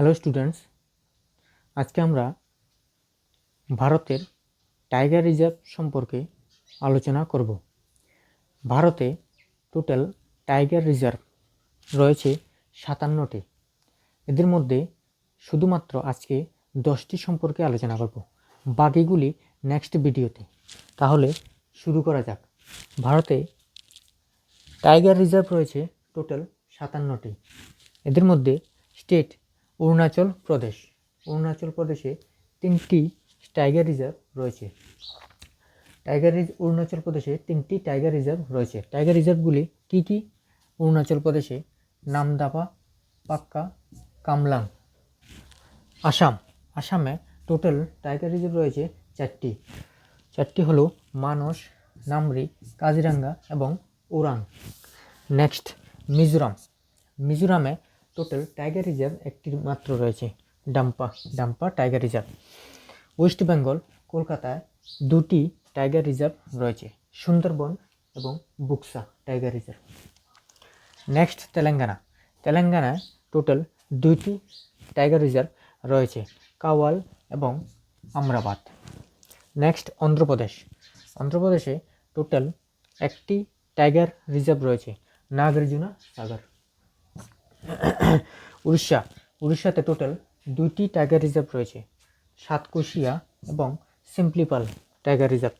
Hello students, আজকে আমরা ভারতের টাইগার রিজার্ভ সম্পর্কে আলোচনা করব। ভারতে টোটাল টাইগার রিজার্ভ রয়েছে 57টি। এদের মধ্যে শুধুমাত্র আজকে 10টি সম্পর্কে আলোচনা করব, বাকিগুলি নেক্সট ভিডিওতে। তাহলে শুরু করা যাক। ভারতে টাইগার রিজার্ভ রয়েছে টোটাল 57টি। এদের মধ্যে স্টেট অরুণাচল প্রদেশে 3টি টাইগার রিজার্ভ রয়েছে। অরুণাচল প্রদেশে 3টি টাইগার রিজার্ভ রয়েছে। টাইগার রিজার্ভগুলি কি কি? অরুণাচল প্রদেশে নামদাফা, পাক্কা, কামলাং। আসামে টোটাল টাইগার রিজার্ভ রয়েছে 4টি হলো মানস, নামরি, কাজিরাঙ্গা এবং ওরাং। নেক্সট মিজোরামে টোটাল টাইগার রিজার্ভ একটি মাত্র রয়েছে, ডাম্পা টাইগার রিজার্ভ। ওয়েস্ট বেঙ্গল কলকাতায় 2টি টাইগার রিজার্ভ রয়েছে, সুন্দরবন এবং বুকসা টাইগার রিজার্ভ। নেক্সট তেলেঙ্গানায় টোটাল 2টি টাইগার রিজার্ভ রয়েছে, কাওয়াল এবং আমরাবাদ। নেক্সট অন্ধ্রপ্রদেশে টোটাল 1টি টাইগার রিজার্ভ রয়েছে, নাগার্জুনা সাগর। উড়িষ্যাতে টোটাল 2টি টাইগার রিজার্ভ রয়েছে, সাতকোশিয়া এবং সিম্পলিপাল টাইগার রিজার্ভ।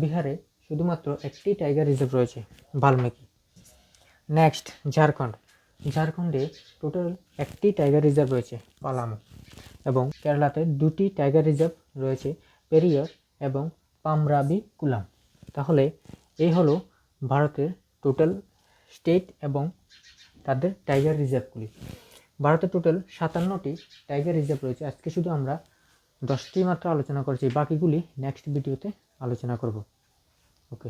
বিহারে শুধুমাত্র 1টি টাইগার রিজার্ভ রয়েছে, বাল্মীকি। নেক্সট ঝাড়খণ্ডে টোটাল 1টি টাইগার রিজার্ভ রয়েছে, পালামু। এবং কেরালাতে 2টি টাইগার রিজার্ভ রয়েছে, পেরিয়ার এবং পামরাবি কুলাম। তাহলে এই হলো ভারতের টোটাল স্টেট এবং তাদের টাইগার রিজার্ভগুলি। ভারতে টোটাল 57টি টাইগার রিজার্ভ রয়েছে। আজকে শুধু আমরা 10টি মাত্র আলোচনা করছি, বাকিগুলি নেক্সট ভিডিওতে আলোচনা করব। ওকে।